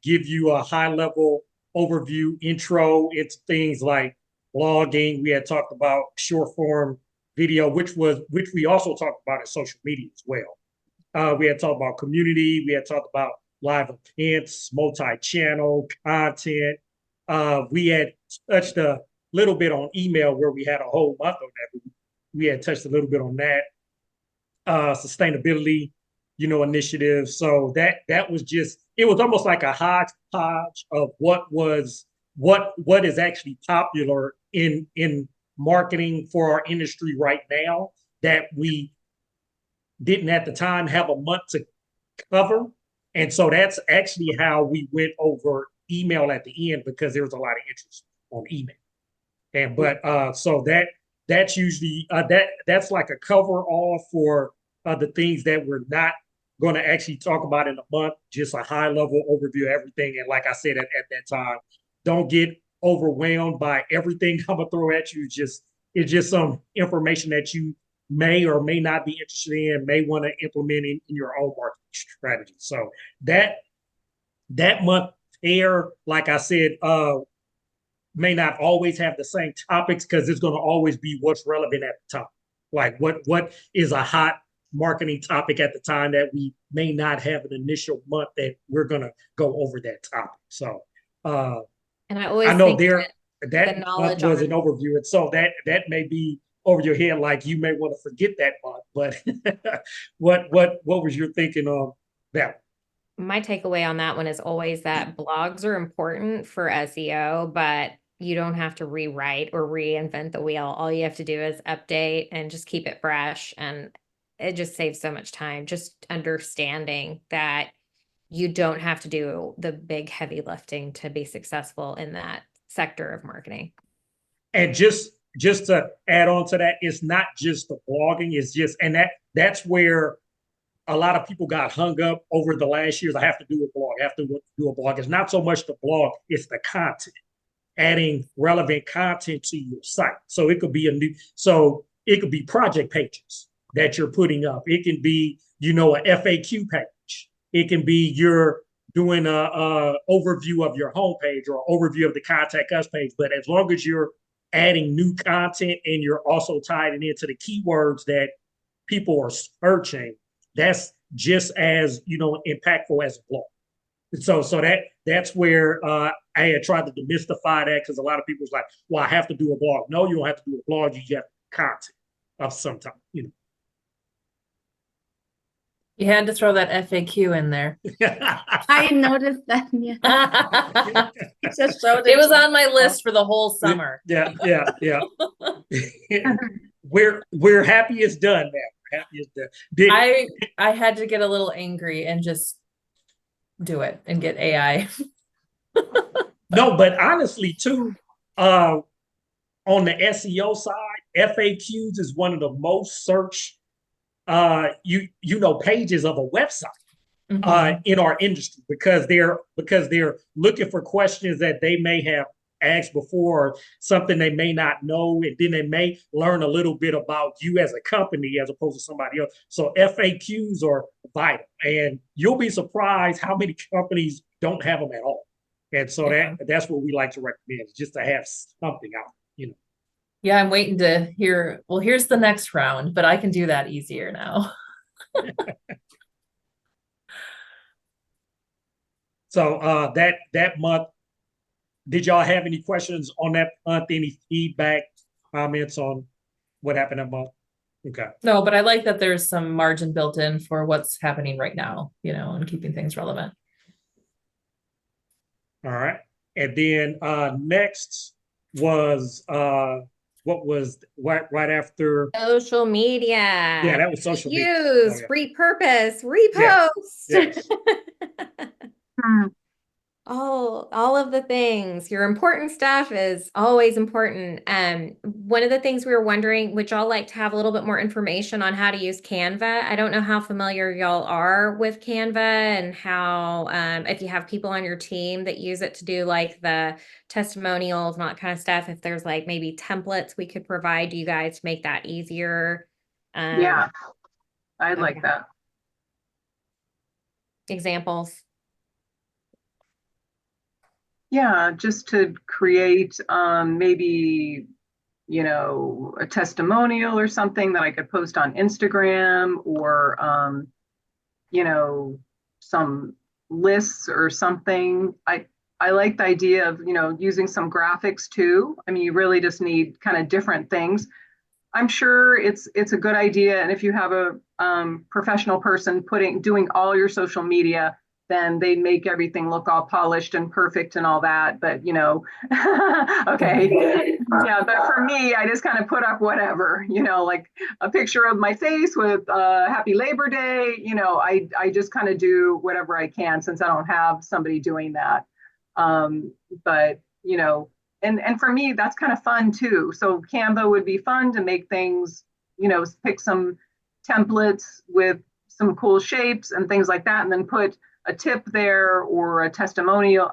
give you a high level overview intro into things like blogging. We had talked about short form video, which we also talked about in social media as well. We had talked about community. We had talked about live events, multi-channel content. We had touched a little bit on email where we had a whole month on that. We had touched a little bit on that. Sustainability, you know, initiative. So that was just, it was almost like a hodgepodge of what is actually popular in marketing for our industry right now that we didn't at the time have a month to cover. And so that's actually how we went over email at the end, because there was a lot of interest on email. And so that's usually that's like a cover all for the things that we're not going to actually talk about in a month, just a high level overview of everything. And like I said at that time, don't get overwhelmed by everything I'm gonna throw at you. It's just some information that you may or may not be interested in, may want to implement in your own marketing strategy. So that month air, like I said, may not always have the same topics, because it's going to always be what's relevant at the time. Like what is a hot marketing topic at the time that we may not have an initial month that we're going to go over that topic. So And I always I know think there the that knowledge was on an overview, and so that may be over your head, like you may want to forget that month. But what was your thinking of that? my takeaway on that one is always that blogs are important for SEO, but you don't have to rewrite or reinvent the wheel. All you have to do is update and just keep it fresh. And it just saves so much time. Just understanding that you don't have to do the big heavy lifting to be successful in that sector of marketing. And just to add on to that, it's not just the blogging, it's just, and that's where a lot of people got hung up over the last years. I have to do a blog, I have to do a blog. It's not so much the blog, it's the content, adding relevant content to your site. So it could be it could be project pages that you're putting up. It can be, you know, a FAQ page. It can be you're doing a overview of your homepage or overview of the contact us page. But as long as you're adding new content and you're also tying it into the keywords that people are searching, that's just as, you know, impactful as a blog. So that's where I had tried to demystify that, because a lot of people's like, well, I have to do a blog. No, you don't have to do a blog. You have content of some type, you know. You had to throw that FAQ in there. I noticed that. Yeah. Just showed It was on my list for the whole summer. Yeah. We're happy it's done now. We're happy it's done. I had to get a little angry and just do it and get AI. No, but honestly too, on the SEO side, FAQs is one of the most searched you know pages of a website in our industry, because they're looking for questions that they may have asked before, or something they may not know, and then they may learn a little bit about you as a company as opposed to somebody else. So FAQs are vital, and you'll be surprised how many companies don't have them at all. And so that's what we like to recommend, just to have something out, you know. Yeah, I'm waiting to hear. Well, here's the next round, but I can do that easier now. So that month, did y'all have any questions on that month? Any feedback, comments on what happened that month? Okay. No, but I like that there's some margin built in for what's happening right now, and keeping things relevant. All right. And then next was what was right after, Social media. yeah, that was social media. Use, Okay. repurpose, Yes, repost. yes. Hmm. All of the things. Your important stuff is always important. One of the things we were wondering, would y'all like to have a little bit more information on how to use Canva? I don't know how familiar y'all are with Canva and how, if you have people on your team that use it to do like the testimonials and all that kind of stuff, if there's like maybe templates we could provide you guys to make that easier. Yeah, I Okay. like that. Examples. Yeah, just to create maybe, a testimonial or something that I could post on Instagram or some lists or something. I like the idea of, using some graphics too. I mean, you really just need kind of different things. I'm sure it's a good idea, and if you have a professional person doing all your social media, then they make everything look all polished and perfect and all that. But okay, yeah. But for me, I just kind of put up whatever, like a picture of my face with Happy Labor Day. I just kind of do whatever I can since I don't have somebody doing that. But and for me that's kind of fun too, so Canva would be fun to make things, pick some templates with some cool shapes and things like that, and then put a tip there or a testimonial,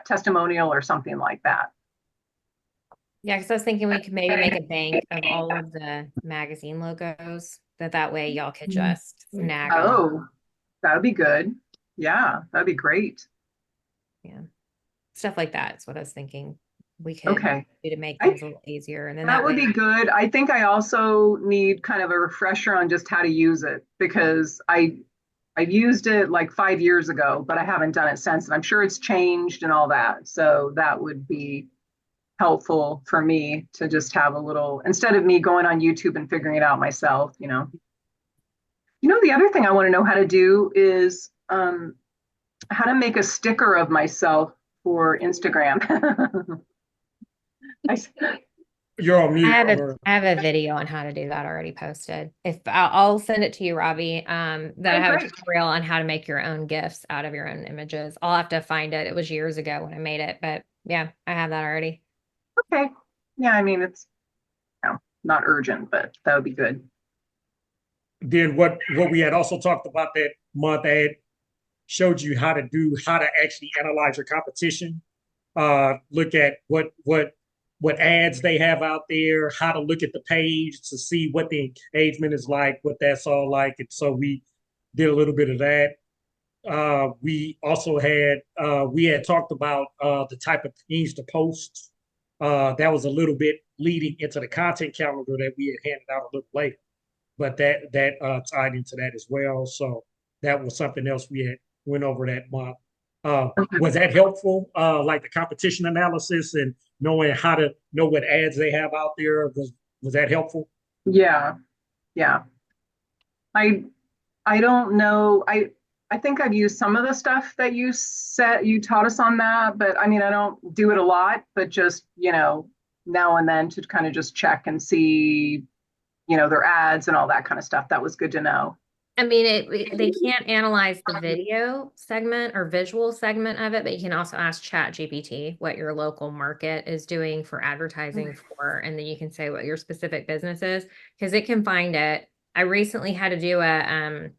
testimonial or something like that. Yeah, because I was thinking we could maybe make a bank of all of the magazine logos, that way y'all could just snag them. Oh, that would be good. Yeah, that'd be great. Yeah. Stuff like that is what I was thinking we could Okay, do to make I things a little easier. And then that would way, be good. I think I also need kind of a refresher on just how to use it, because I used it like 5 years ago, but I haven't done it since. And I'm sure it's changed and all that. So that would be helpful for me to just have a little, instead of me going on YouTube and figuring it out myself. The other thing I want to know how to do is how to make a sticker of myself for Instagram. I, You're on mute. I Or, have a video on how to do that already posted. If I'll send it to you, Robbie, that I have a great. tutorial on how to make your own GIFs out of your own images. I'll have to find it. It was years ago when I made it, but yeah, I have that already. Okay. Yeah, I mean, it's not urgent, but that would be good. then what we had also talked about that month, I had showed you how to actually analyze your competition, look at what ads they have out there, how to look at the page to see what the engagement is like, what that's all like. And so we did a little bit of that. We also had we had talked about the type of things to post. That was a little bit leading into the content calendar that we had handed out a little later, but that tied into that as well. So that was something else we had went over that month. Was that helpful? Like the competition analysis and knowing how to know what ads they have out there, was that helpful? Yeah. Yeah. I don't know. I think I've used some of the stuff that you taught us on that, but I mean, I don't do it a lot, but just, now and then to kind of just check and see, their ads and all that kind of stuff. That was good to know. I mean, they can't analyze the video segment or visual segment of it, but you can also ask ChatGPT what your local market is doing for advertising for, and then you can say what your specific business is, because it can find it. I recently had to do a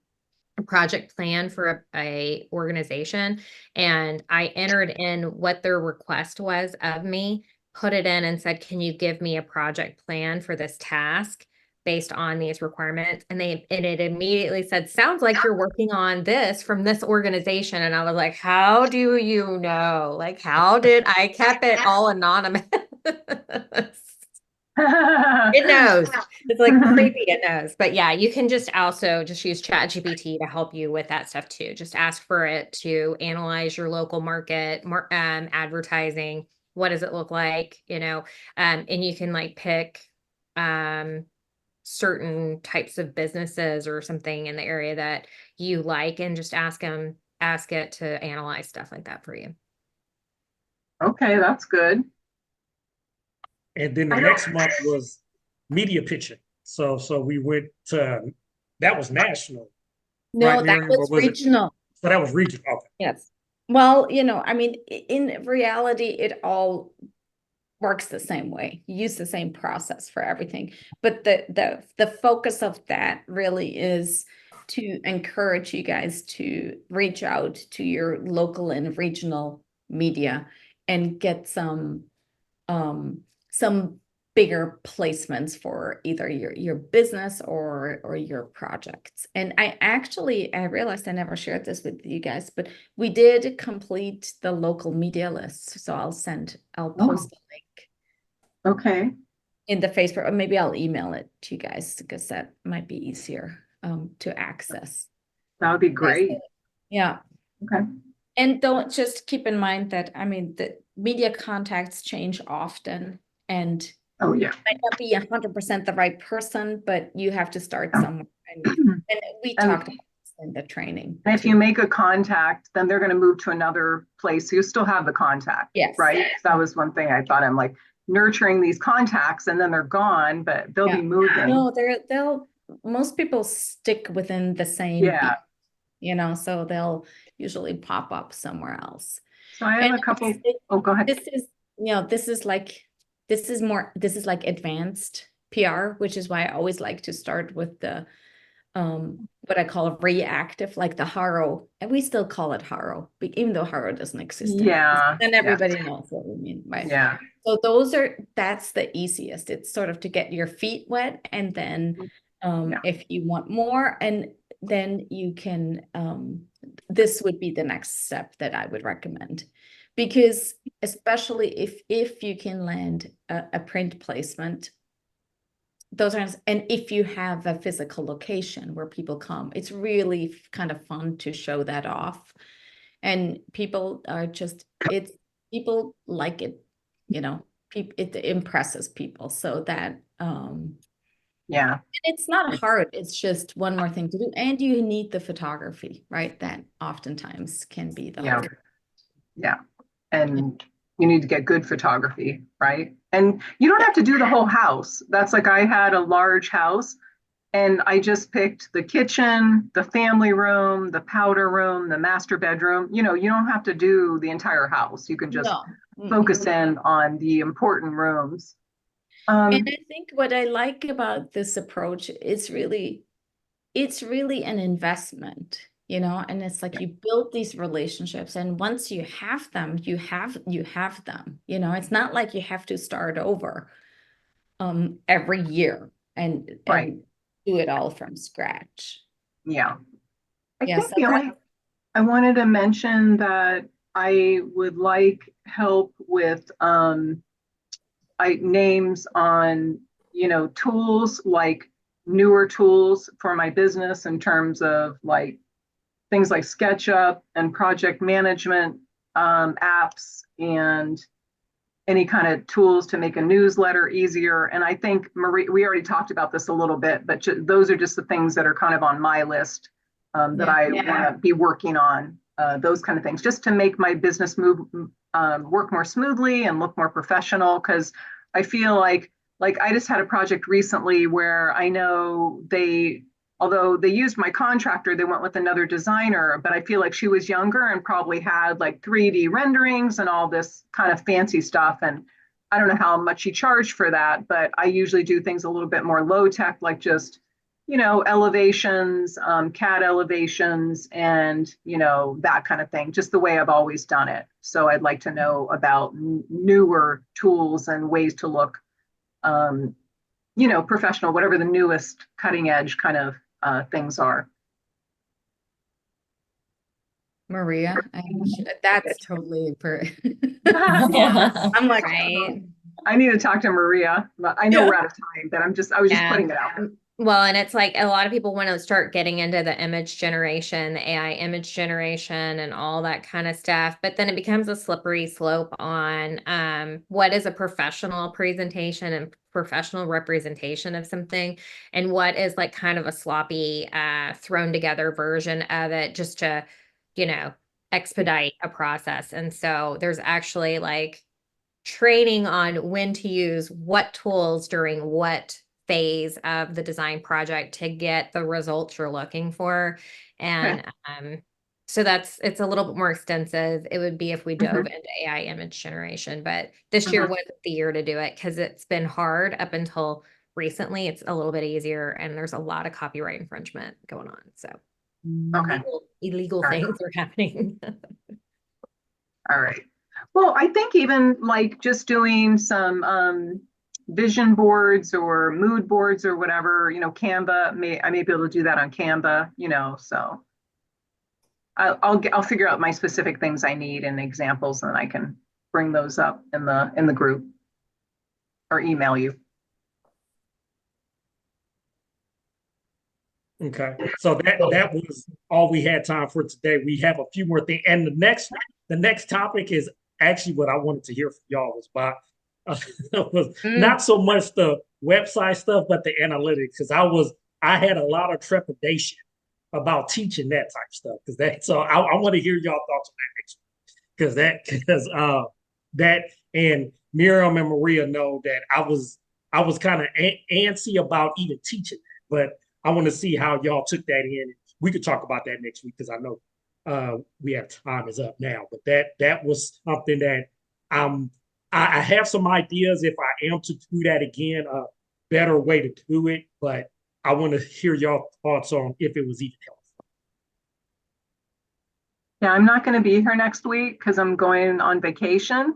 project plan for a organization, and I entered in what their request was of me, put it in and said, can you give me a project plan for this task based on these requirements? And it immediately said, sounds like you're working on this from this organization. And I was like, how do you know? Like, how did I kept it all anonymous? It knows. It's like creepy, it knows. But yeah, you can just also just use ChatGPT to help you with that stuff too. Just ask for it to analyze your local market, advertising. What does it look like? And you can like pick certain types of businesses or something in the area that you like and just ask it to analyze stuff like that for you. Okay, that's good. And then the next month was media pitching. So we went to, that was national. No, Right, that Miriam, was or was it- regional. So that was regional. Okay. Yes. Well, I mean, in reality, it all works the same way. You use the same process for everything. But the focus of that really is to encourage you guys to reach out to your local and regional media and get some bigger placements for either your business or your projects. And I realized I never shared this with you guys, but we did complete the local media list. So I'll post a link Okay, in the Facebook, or maybe I'll email it to you guys because that might be easier to access. that would be great. Yeah. Okay. And don't just keep in mind that, I mean, the media contacts change often and Oh, yeah. might not be 100% the right person, but you have to start Yeah. somewhere. And we And- talked about this in the training. And if too. you make a contact, then they're going to move to another place. So you still have the contact, Yes. right? That was one thing I thought. I'm like nurturing these contacts and then they're gone, but they'll Yeah. be moving. No, most people stick within the same, Yeah. so they'll usually pop up somewhere else. So I have And a couple. it- Oh, go ahead. this is like advanced PR, which is why I always like to start with the what I call reactive, like the HARO, and we still call it HARO, even though HARO doesn't exist anymore. Yeah. And everybody knows what we mean, right? Yeah. So that's the easiest. It's sort of to get your feet wet, and then Yeah. if you want more, and then you can this would be the next step that I would recommend, because especially if you can land a print placement, and if you have a physical location where people come, it's really kind of fun to show that off, and people like it, it impresses people, so that Yeah. it's not hard. It's just one more thing to do, and you need the photography, right? That oftentimes can be the Yeah. hard. Yeah. And you need to get good photography, right? And you don't have to do the whole house. That's like I had a large house and I just picked the kitchen, the family room, the powder room, the master bedroom. You don't have to do the entire house. You can just No. focus in on the important rooms. And I think what I like about this approach is it's really an investment, and it's like you build these relationships, and once you have them, you have them, it's not like you have to start over every year and Right. do it all from scratch. Yeah. I Yeah, think so the only, I wanted to mention that I would like help with names on, tools, like newer tools for my business in terms of like things like SketchUp and project management apps and any kind of tools to make a newsletter easier. And I think Marie, we already talked about this a little bit, but those are just the things that are kind of on my list that I want to be working on, those kind of things, just to make my business work more smoothly and look more professional. Because I feel like I just had a project recently where I know although they used my contractor, they went with another designer, but I feel like she was younger and probably had like 3D renderings and all this kind of fancy stuff. And I don't know how much she charged for that, but I usually do things a little bit more low tech, like just, elevations, CAD elevations, and, that kind of thing, just the way I've always done it. So I'd like to know about newer tools and ways to look, professional, whatever the newest cutting edge kind of things are. Maria, that's totally Yeah. I'm like, Right. I need to talk to Maria, but I know Yeah. we're out of time, but I was just Yeah. putting it out. Well, and it's like a lot of people want to start getting into the image generation, the AI image generation and all that kind of stuff, but then it becomes a slippery slope on what is a professional presentation and professional representation of something, and what is like kind of a sloppy thrown together version of it just to, expedite a process. And so there's actually like training on when to use what tools during what phase of the design project to get the results you're looking for. And so it's a little bit more extensive. It would be if we dove into AI image generation, but this year wasn't the year to do it because it's been hard up until recently. It's a little bit easier and there's a lot of copyright infringement going on. So Okay. illegal All right. things are happening. All right. Well, I think even like just doing some vision boards or mood boards or whatever, Canva, I may be able to do that on Canva, so I'll figure out my specific things I need and examples, and I can bring those up in the group or email you. Okay, so that was all we had time for today. We have a few more things, and the next topic is actually what I wanted to hear from y'all was not so much the website stuff, but the analytics. Because I had a lot of trepidation about teaching that type of stuff. So I want to hear y'all thoughts on that next week. Because that and Miriam and Maria know that I was kind of antsy about even teaching that, but I want to see how y'all took that in. We could talk about that next week because I know we have time is up now. But that was something that I have some ideas if I am to do that again, a better way to do it. But I want to hear y'all thoughts on if it was even helpful. Yeah, I'm not going to be here next week because I'm going on vacation.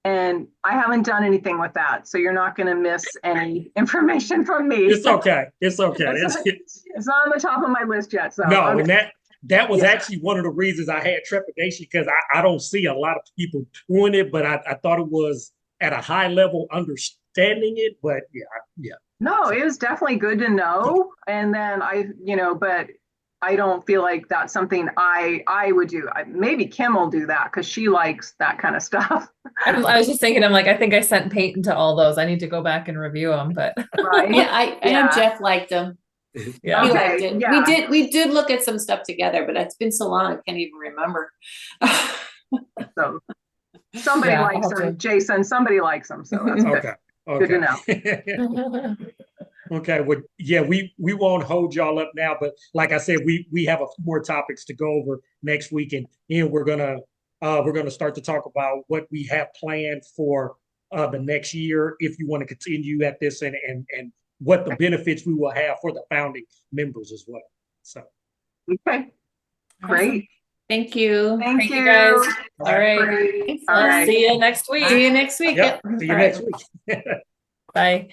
And I haven't done anything with that. So you're not going to miss any information from me. It's okay. It's okay. It's not on the top of my list yet. So no, okay. And that was actually one of the reasons I had trepidation because I don't see a lot of people doing it, but I thought it was at a high level understanding it. But yeah. No, it was definitely good to know. And then but I don't feel like that's something I would do. Maybe Kim will do that because she likes that kind of stuff. I was just thinking, I'm like, I think I sent Peyton to all those. I need to go back and review them, but Right. Yeah, I know Jeff liked them. yeah. He Okay, liked it. yeah. We did look at some stuff together, but it's been so long I can't even remember. So somebody Yeah, likes I'll have to- them, Jason. Somebody likes them. So that's good. Okay. Good to know. Okay, well, yeah, we won't hold y'all up now, but like I said, we have a few more topics to go over next week, and we're gonna start to talk about what we have planned for the next year if you want to continue at this, and what the benefits we will have for the founding members as well. So, Okay, great. Thank you. Thank you guys. All right. Great. All I'll right. see you next week. See you next week. yep, see you All next right. week. Bye.